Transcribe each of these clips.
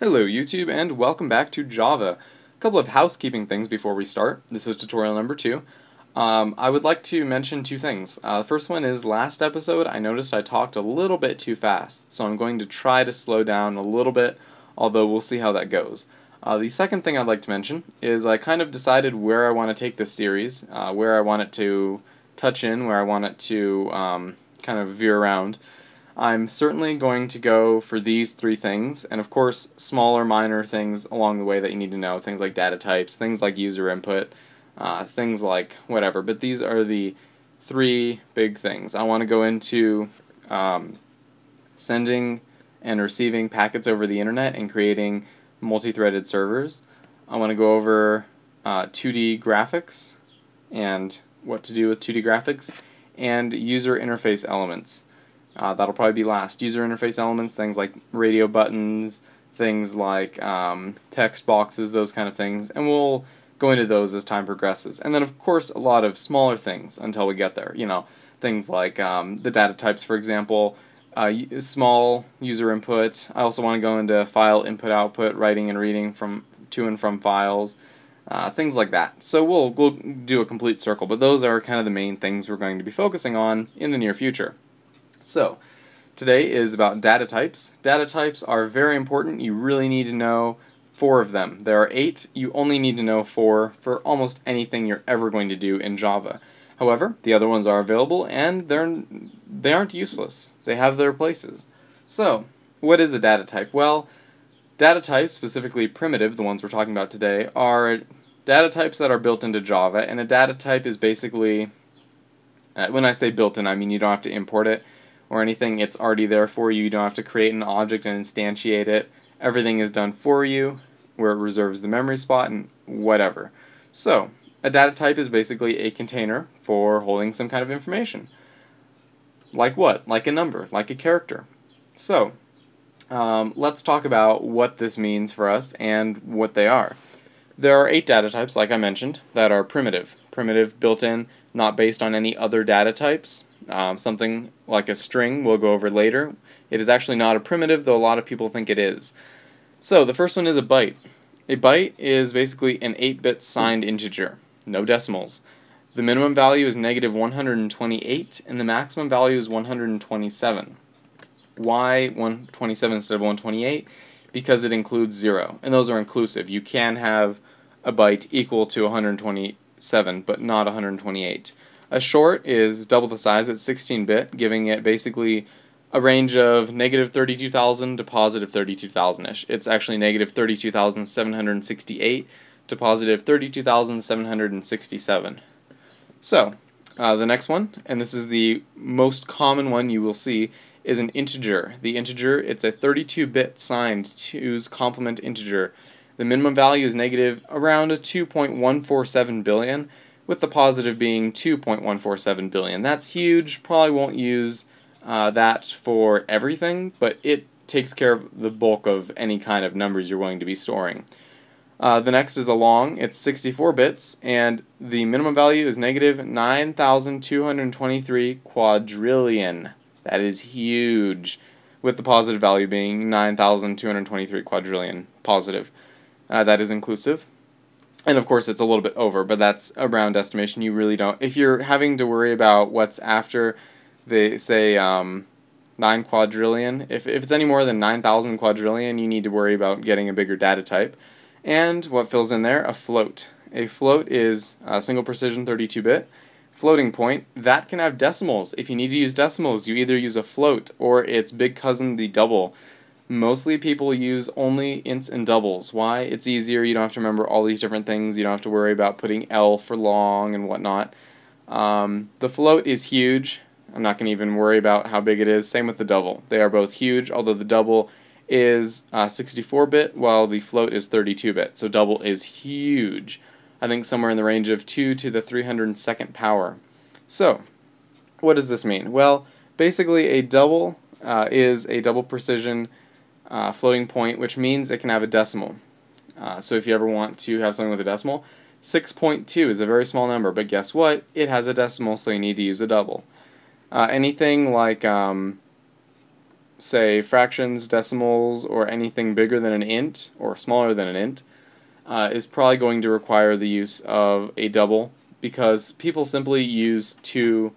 Hello YouTube and welcome back to Java. A couple of housekeeping things before we start. This is tutorial number 2. I would like to mention two things. The first one is last episode I noticed I talked a little bit too fast, so I'm going to try to slow down a little bit, although we'll see how that goes. The second thing I'd like to mention is I kind of decided where I want to take this series, where I want it to touch in, where I want it to kind of veer around. I'm certainly going to go for these three things, and of course smaller minor things along the way that you need to know, things like data types, things like user input, things like whatever, but these are the three big things. I want to go into sending and receiving packets over the internet and creating multi-threaded servers. I want to go over 2D graphics and what to do with 2D graphics, and user interface elements. That'll probably be last. User interface elements, things like radio buttons, things like text boxes, those kind of things, and we'll go into those as time progresses. And then of course a lot of smaller things until we get there, things like the data types, for example, small user input. I also want to go into file input output, writing and reading from to and from files, things like that. So we'll do a complete circle, but those are kind of the main things we're going to be focusing on in the near future. So, today is about data types. Data types are very important. You really need to know 4 of them. There are 8. You only need to know 4 for almost anything you're ever going to do in Java. However, the other ones are available and they aren't useless. They have their places. So, what is a data type? Well, data types, specifically primitive, the ones we're talking about today, are data types that are built into Java, and a data type is basically, when I say built in, I mean you don't have to import it or anything. It's already there for you. You don't have to create an object and instantiate it. Everything is done for you, where it reserves the memory spot and whatever. So, a data type is basically a container for holding some kind of information. Like what? Like a number, like a character. So, let's talk about what this means for us and what they are. There are 8 data types, like I mentioned, that are primitive. Primitive, built-in, not based on any other data types. Something like a string we'll go over later. It is actually not a primitive, though a lot of people think it is. So the first one is a byte. A byte is basically an 8-bit signed integer, no decimals. The minimum value is -128 and the maximum value is 127. Why 127 instead of 128? Because it includes 0, and those are inclusive. You can have a byte equal to 127, but not 128. A short is double the size at 16-bit, giving it basically a range of -32,000 to +32,000-ish. It's actually -32,768 to +32,767. So, the next one, and this is the most common one you will see, is an integer. The integer, it's a 32-bit signed 2's complement integer. The minimum value is around 2.147 billion, with the positive being 2.147 billion. That's huge. Probably won't use that for everything, but it takes care of the bulk of any kind of numbers you're going to be storing. The next is a long. It's 64 bits, and the minimum value is -9,223 quadrillion. That is huge, with the positive value being 9,223 quadrillion positive. That is inclusive. And of course it's a little bit over, but that's a round estimation. You really don't, if you're having to worry about what's after, they say 9 quadrillion, if it's any more than 9,000 quadrillion, you need to worry about getting a bigger data type. And what fills in there? A float. A float is a single precision 32-bit. Floating point, that can have decimals. If you need to use decimals, you either use a float or its big cousin, the double. Mostly people use only ints and doubles. Why? It's easier. You don't have to remember all these different things. You don't have to worry about putting L for long and whatnot. The float is huge. I'm not going to even worry about how big it is. Same with the double. They are both huge, although the double is 64-bit while the float is 32-bit. So double is huge. I think somewhere in the range of 2 to the 302nd power. So, what does this mean? Well, basically a double is a double precision floating point, which means it can have a decimal. So if you ever want to have something with a decimal, 6.2 is a very small number, but guess what? It has a decimal, so you need to use a double. Anything like say fractions, decimals, or anything bigger than an int or smaller than an int, is probably going to require the use of a double, because people simply use two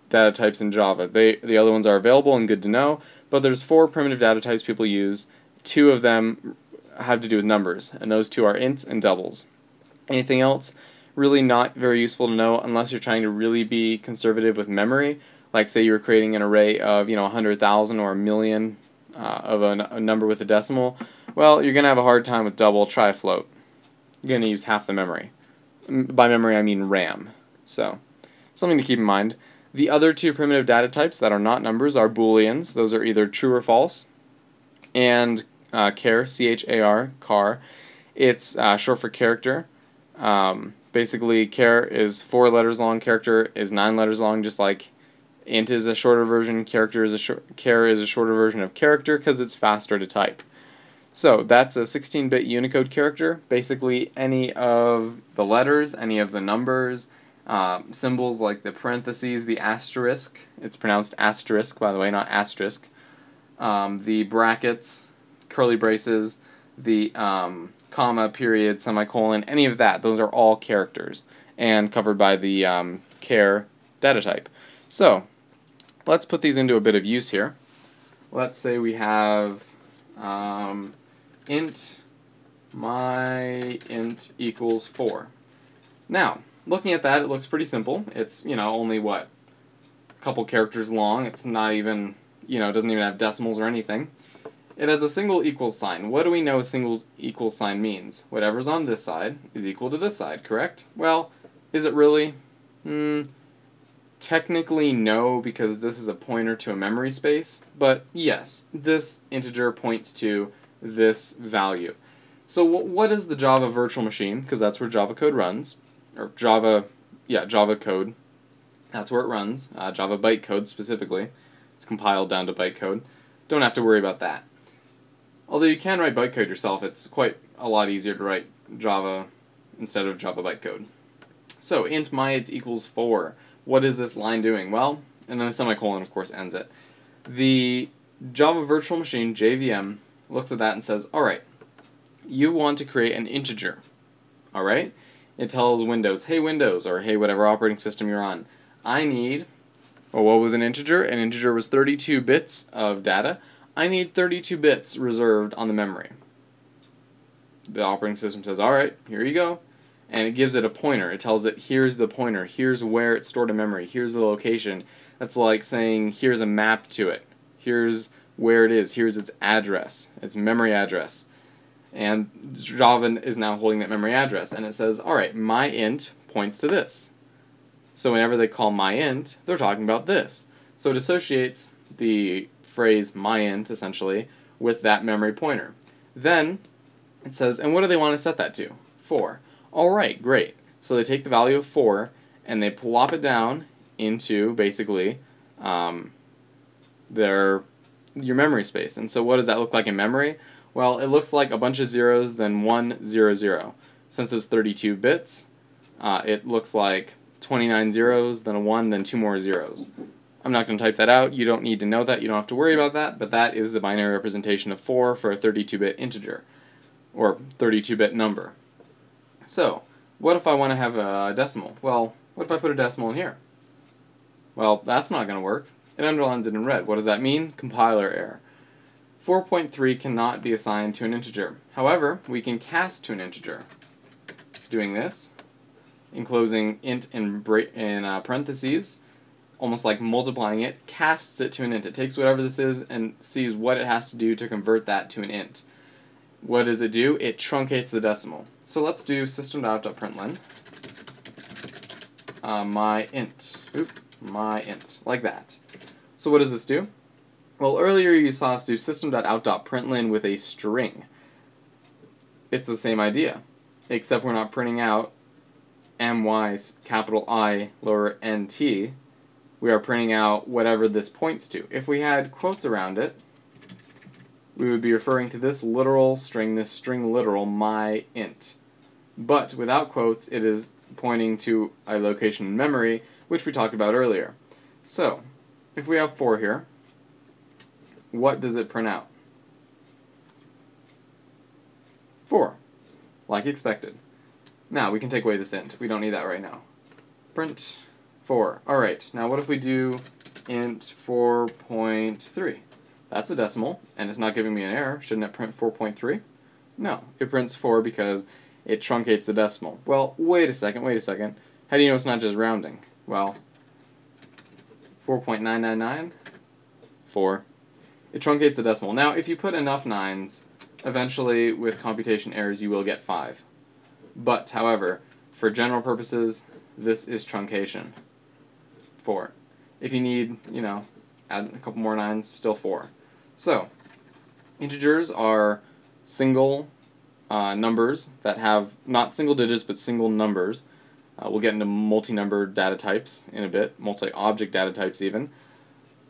data types in Java. The other ones are available and good to know, but there's 4 primitive data types people use. 2 of them have to do with numbers, and those 2 are ints and doubles. Anything else, really not very useful to know unless you're trying to really be conservative with memory. Like say you were creating an array of 100,000 or a million of a number with a decimal. Well, you're going to have a hard time with double. Try a float. You're going to use half the memory. By memory, I mean RAM. So, something to keep in mind. The other 2 primitive data types that are not numbers are Booleans. Those are either true or false. And char, C-H-A-R, char. It's short for character. Basically, char is 4 letters long, character is 9 letters long, just like int is a shorter version, char is a shorter version of character because it's faster to type. So that's a 16-bit Unicode character. Basically, any of the letters, any of the numbers, symbols like the parentheses, the asterisk, it's pronounced asterisk, by the way, not asterisk, the brackets, curly braces, the comma, period, semicolon, any of that, those are all characters and covered by the char data type. So, let's put these into a bit of use here. Let's say we have int my int equals 4. Now, looking at that, it looks pretty simple. It's, only what? A couple characters long. It's not even, it doesn't even have decimals or anything. It has a single equals sign. What do we know a single equals sign means? Whatever's on this side is equal to this side, correct? Well, is it really? Technically no, because this is a pointer to a memory space, but yes, this integer points to this value. So what is the Java virtual machine? Because that's where Java code runs, or Java code. That's where it runs. Java bytecode specifically. It's compiled down to bytecode. Don't have to worry about that. Although you can write bytecode yourself, it's quite a lot easier to write Java instead of Java bytecode. So int my int equals 4. What is this line doing? Well, and then a semicolon of course ends it. The Java virtual machine, JVM, looks at that and says, alright, you want to create an integer. Alright? It tells Windows, hey Windows, or hey whatever operating system you're on, I need, well, what was an integer? An integer was 32 bits of data. I need 32 bits reserved on the memory. The operating system says, alright, here you go. And it gives it a pointer. It tells it, here's the pointer, here's where it's stored in memory, here's the location. That's like saying, here's a map to it. Here's where it is, here's its address, its memory address. And Java is now holding that memory address. And it says, alright, my int points to this. So whenever they call my int, they're talking about this. So it associates the phrase my int, essentially, with that memory pointer. Then it says, and what do they want to set that to? 4. Alright, great. So they take the value of 4 and they plop it down into, basically, your memory space. And so what does that look like in memory? Well, it looks like a bunch of zeros, then 1, 0, 0. Since it's 32 bits, it looks like 29 zeros, then a 1, then 2 more zeros. I'm not going to type that out. You don't need to know that. You don't have to worry about that. But that is the binary representation of 4 for a 32-bit integer, or 32-bit number. So, what if I want to have a decimal? Well, what if I put a decimal in here? Well, that's not going to work. It underlines it in red. What does that mean? Compiler error. 4.3 cannot be assigned to an integer. However, we can cast to an integer. Doing this, enclosing int in parentheses, almost like multiplying it, casts it to an int. It takes whatever this is and sees what it has to do to convert that to an int. What does it do? It truncates the decimal. So let's do system.out.println my int, like that. So what does this do? Well, earlier you saw us do system.out.println with a string. It's the same idea, except we're not printing out my capital I lower nt. We are printing out whatever this points to. If we had quotes around it, we would be referring to this literal string, this string literal, my int. But without quotes, it is pointing to a location in memory, which we talked about earlier. So, if we have 4 here, what does it print out? 4, like expected. Now we can take away this int. We don't need that right now. Print 4. Alright, now what if we do int 4.3? That's a decimal, and it's not giving me an error. Shouldn't it print 4.3? No, it prints 4 because it truncates the decimal. Well, wait a second. How do you know it's not just rounding? Well, 4.999, 4. It truncates the decimal. Now, if you put enough 9s, eventually, with computation errors, you will get 5. But, however, for general purposes, this is truncation. 4. If you need, add a couple more 9s, still 4. So, integers are single numbers that have, not single digits, but single numbers. We'll get into multi-number data types in a bit, multi-object data types even.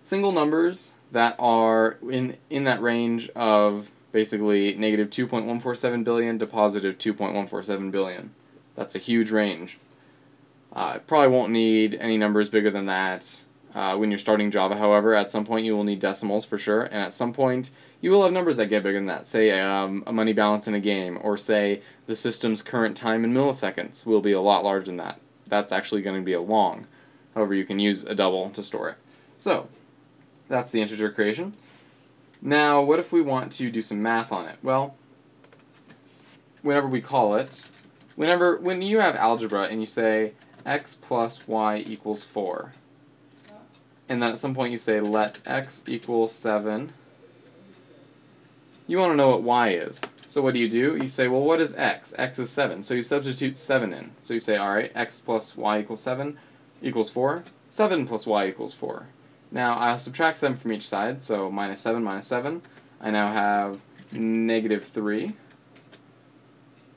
Single numbers that are in that range of basically negative 2.147 billion to positive 2.147 billion. That's a huge range. Probably won't need any numbers bigger than that when you're starting Java. However, at some point you will need decimals for sure, and at some point you will have numbers that get bigger than that. Say a money balance in a game, or say the system's current time in milliseconds will be a lot larger than that. That's actually going to be a long. However, you can use a double to store it. So, that's the integer creation. Now, what if we want to do some math on it? Well, whenever we call it, when you have algebra and you say x plus y equals 4, and then at some point you say let x equal 7, you want to know what y is. So what do? You say, well, what is x? X is 7. So you substitute 7 in. So you say, alright, x plus y equals 7 equals 4. 7 plus y equals 4. Now, I'll subtract 7 from each side, so minus 7, minus 7. I now have negative 3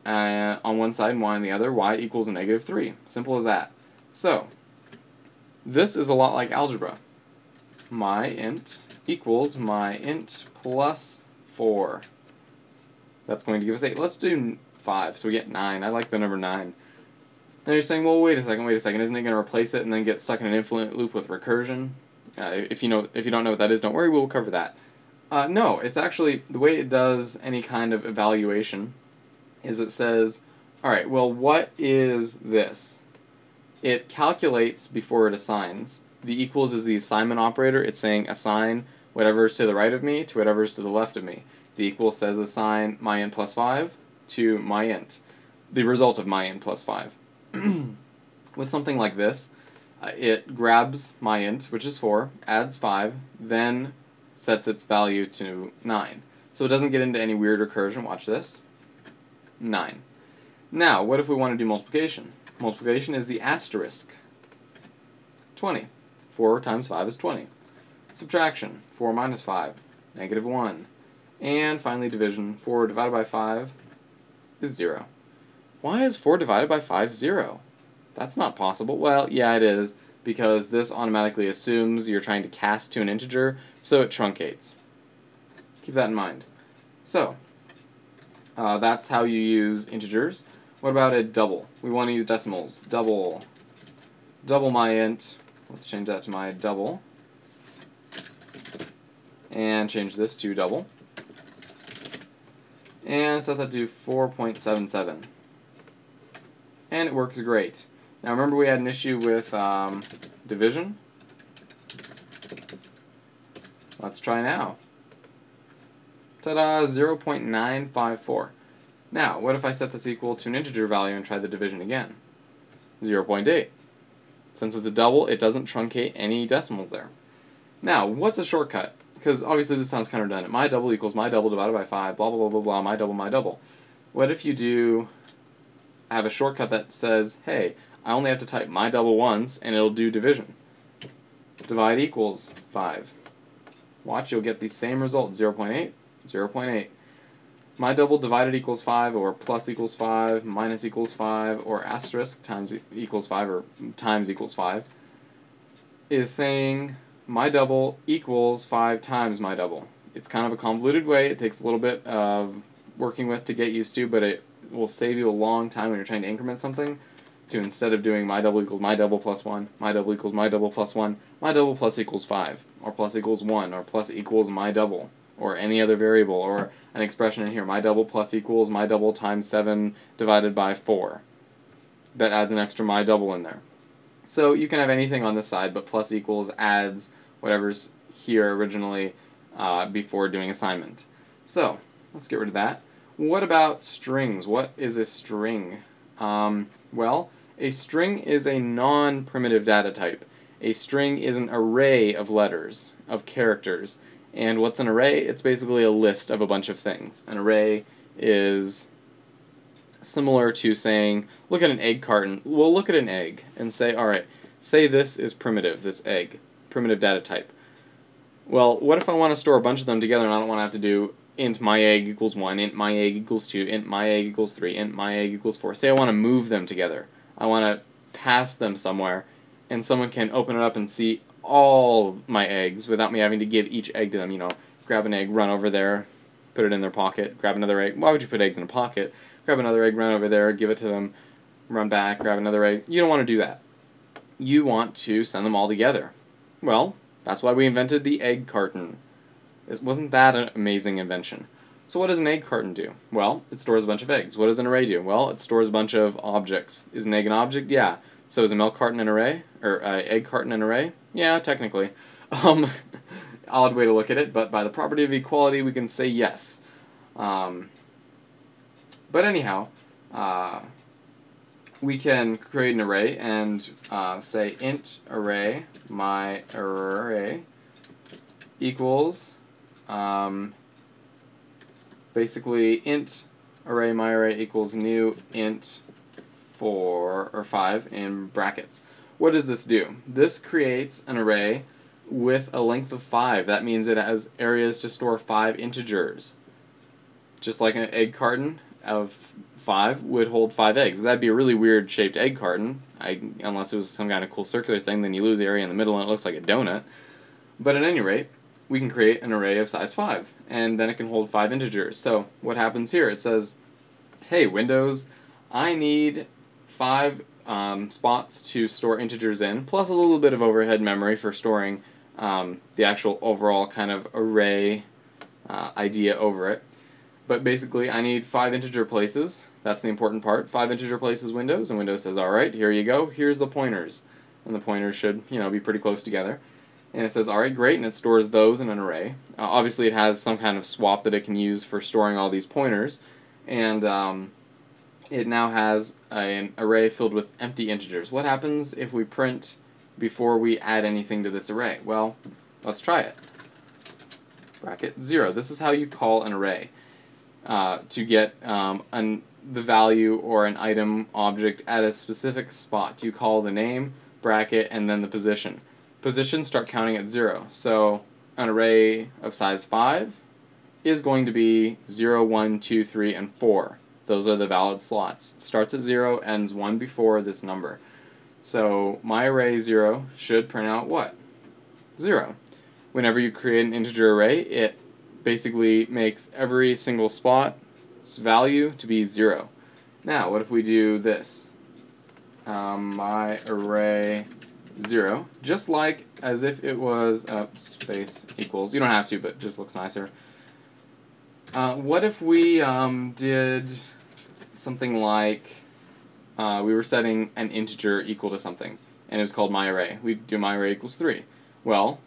on one side and y on the other. Y equals a negative 3. Simple as that. So, this is a lot like algebra. My int equals my int plus 4. That's going to give us 8. Let's do 5, so we get 9. I like the number 9. Now you're saying, well, wait a second, isn't it going to replace it and then get stuck in an infinite loop with recursion? If you don't know what that is, don't worry, we'll cover that. No, it's actually, the way it does any kind of evaluation is it says, alright, well, what is this? It calculates before it assigns. The equals is the assignment operator. It's saying assign whatever is to the right of me to whatever is to the left of me. The equal says assign my int plus 5 to my int, the result of my int plus 5. With something like this, it grabs my int, which is 4, adds 5, then sets its value to 9. So it doesn't get into any weird recursion. Watch this. 9. Now, what if we want to do multiplication? Multiplication is the asterisk. 20. 4 times 5 is 20. Subtraction. 4 minus 5. Negative 1. And finally division. 4 divided by 5 is 0. Why is 4 divided by 5 0? That's not possible. Well, yeah, it is, because this automatically assumes you're trying to cast to an integer, so it truncates. Keep that in mind. So, that's how you use integers. What about a double? We want to use decimals. Double my int. Let's change that to my double. And change this to double. And set that to 4.77. And it works great. Now remember we had an issue with division? Let's try now. Ta-da! 0.954. Now, what if I set this equal to an integer value and try the division again? 0.8. Since it's a double, it doesn't truncate any decimals there. Now, what's a shortcut? Because obviously this sounds kind of redundant. My double equals my double divided by 5, blah, blah, blah, blah, blah, my double, my double. What if you have a shortcut that says, hey, I only have to type my double once and it'll do division. Divide equals 5. Watch, you'll get the same result, 0.8, 0.8. My double divided equals 5, or plus equals 5, minus equals 5, or asterisk times equals 5, or times equals 5, is saying my double equals 5 times my double. It's kind of a convoluted way. It takes a little bit of working with to get used to, but it will save you a long time when you're trying to increment something to, instead of doing my double equals my double plus 1, my double equals my double plus 1, my double plus equals 5, or plus equals 1, or plus equals my double, or any other variable, or an expression in here, my double plus equals my double times 7 divided by 4. That adds an extra my double in there. So you can have anything on this side, but plus equals adds whatever's here originally before doing assignment. So let's get rid of that. What about strings? What is a string? Well, a string is a non-primitive data type. A string is an array of letters, of characters. And what's an array? It's basically a list of a bunch of things. An array is similar to saying, look at an egg carton. We'll look at an egg and say, alright, say this is primitive, this egg, primitive data type. Well, what if I want to store a bunch of them together and I don't want to have to do int my egg equals 1, int my egg equals 2, int my egg equals 3, int my egg equals 4. Say I want to move them together. I want to pass them somewhere, and someone can open it up and see all my eggs without me having to give each egg to them. You know, grab an egg, run over there, put it in their pocket, grab another egg. Why would you put eggs in a pocket? Grab another egg, run over there, give it to them, run back, grab another egg. You don't want to do that. You want to send them all together. Well, that's why we invented the egg carton. Wasn't that an amazing invention? So what does an egg carton do? Well, it stores a bunch of eggs. What does an array do? Well, it stores a bunch of objects. Is an egg an object? Yeah. So is a milk carton an array? Or egg carton an array? Yeah, technically. Odd way to look at it, but by the property of equality we can say yes. But anyhow, we can create an array and say int array my array equals basically int array my array equals new int 4 or 5 in brackets. What does this do? This creates an array with a length of 5. That means it has areas to store 5 integers. Just like an egg carton of 5 would hold 5 eggs. That'd be a really weird shaped egg carton, unless it was some kind of cool circular thing, then you lose area in the middle and it looks like a donut. But at any rate, we can create an array of size 5, and then it can hold 5 integers. So what happens here? It says, hey, Windows, I need 5 spots to store integers in, plus a little bit of overhead memory for storing the actual overall kind of array idea over it. But basically, I need 5 integer places. That's the important part. 5 integer places, Windows, and Windows says, alright, here you go, here's the pointers. And the pointers should, be pretty close together. And it says, alright, great, and it stores those in an array. Obviously, it has some kind of swap that it can use for storing all these pointers. And it now has an array filled with empty integers. What happens if we print before we add anything to this array? Well, let's try it. Bracket 0. This is how you call an array. To get the value or an item object at a specific spot. You call the name, bracket, and then the position. Positions start counting at 0. So an array of size 5 is going to be 0, 1, 2, 3, and 4. Those are the valid slots. Starts at 0, ends 1 before this number. So my array 0 should print out what? 0. Whenever you create an integer array, it basically makes every single spot's value to be 0. Now, what if we do this? My array 0, just like as if it was space equals. You don't have to, but it just looks nicer. What if we did something like we were setting an integer equal to something, and it was called my array. We'd do my array equals 3. Well,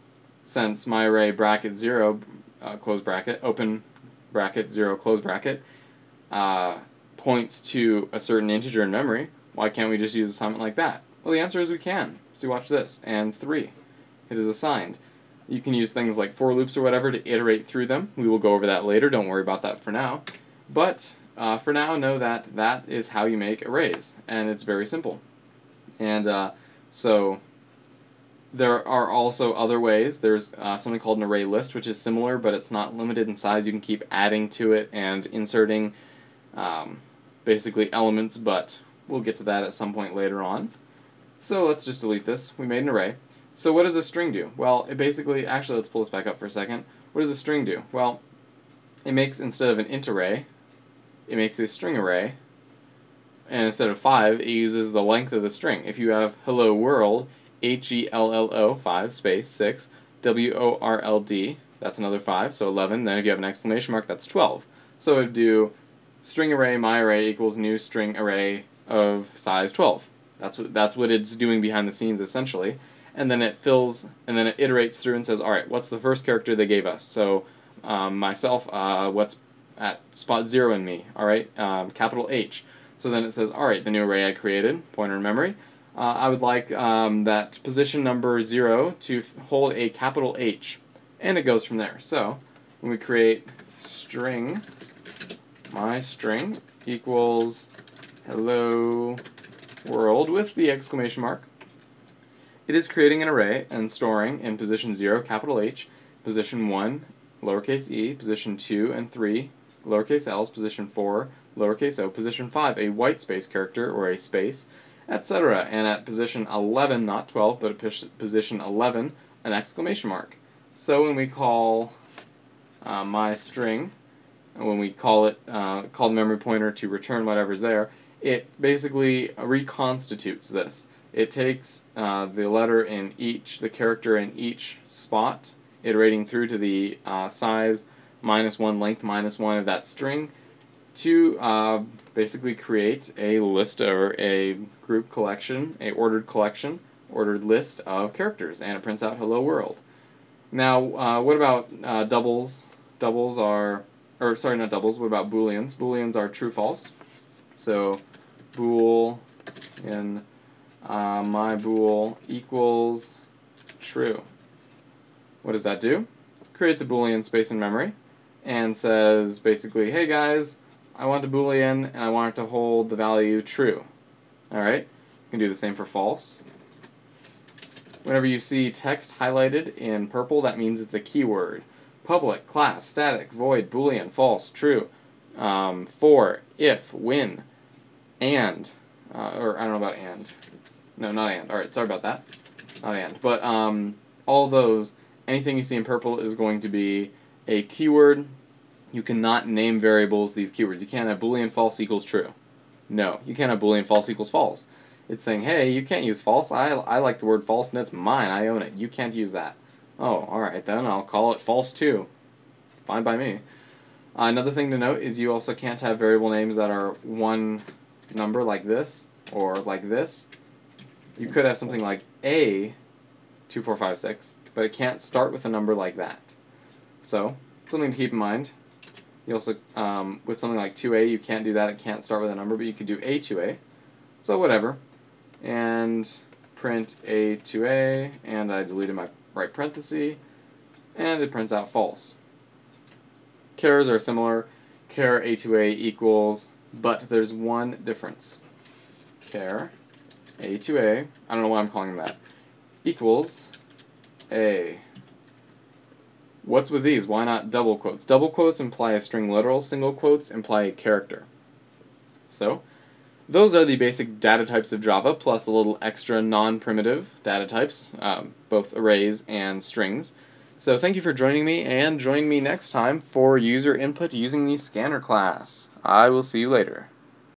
since my array bracket 0 close bracket, open bracket, 0, close bracket, points to a certain integer in memory, why can't we just use assignment like that? Well, the answer is we can. So watch this, and 3. It is assigned. You can use things like for loops or whatever to iterate through them. We will go over that later, don't worry about that for now. But for now, know that that is how you make arrays, and it's very simple. And so there are also other ways. There's something called an array list, which is similar, but it's not limited in size. You can keep adding to it and inserting basically elements, but we'll get to that at some point later on. So let's just delete this. We made an array. So what does a string do? Well, it basically, actually let's pull this back up for a second. What does a string do? Well, it makes, instead of an int array, it makes a string array, and instead of 5, it uses the length of the string. If you have hello world, HELLO 5 space 6 WORLD, that's another 5, so 11. Then if you have an exclamation mark, that's 12. So it would do string array my array equals new string array of size 12. That's what it's doing behind the scenes essentially. And then it fills, and then it iterates through and says, all right, what's the first character they gave us? So myself, what's at spot 0 in me? All right, capital H. So then it says, all right, the new array I created, pointer in memory, I would like that position number 0 to hold a capital H. And it goes from there. So when we create string, my string equals hello world with the exclamation mark, it is creating an array and storing in position 0, capital H, position 1, lowercase e, position 2 and 3, lowercase l's, position 4, lowercase o, position 5, a white space character or a space, etc. And at position 11, not 12, but at position 11, an exclamation mark. So when we call my string, and when we call the memory pointer to return whatever's there, it basically reconstitutes this. It takes the letter in the character in each spot, iterating through to the size -1, length -1 of that string, to basically create a list or a group collection, a ordered list of characters, and it prints out hello world. Now, what about doubles? Doubles are, or sorry, not doubles, what about Booleans? Booleans are true, false. So, bool in my bool equals true. What does that do? Creates a Boolean space in memory and says basically, hey guys, I want a Boolean and I want it to hold the value true. Alright, you can do the same for false. Whenever you see text highlighted in purple, that means it's a keyword. Public, class, static, void, Boolean, false, true, for, if, when, and, or I don't know about and. No, not and. Alright, sorry about that. Not and. But all those, anything you see in purple is going to be a keyword. You cannot name variables these keywords. You can't have Boolean false equals true. No, you can't have Boolean false equals false. It's saying, hey, you can't use false. I like the word false and it's mine. I own it. You can't use that. Oh, alright then. I'll call it false too. Fine by me. Another thing to note is you also can't have variable names that are one number like this or like this. You could have something like A2456, but it can't start with a number like that. So, something to keep in mind. You also, with something like 2A, you can't do that. It can't start with a number, but you could do A2A. So whatever. And print A2A, and I deleted my right parenthesis, and it prints out false. Chars are similar. Char A2A equals, but there's one difference. Char A2A, I don't know why I'm calling that, equals A. What's with these? Why not double quotes? Double quotes imply a string literal, single quotes imply a character. So, those are the basic data types of Java, plus a little extra non-primitive data types, both arrays and strings. So thank you for joining me, and join me next time for user input using the scanner class. I will see you later.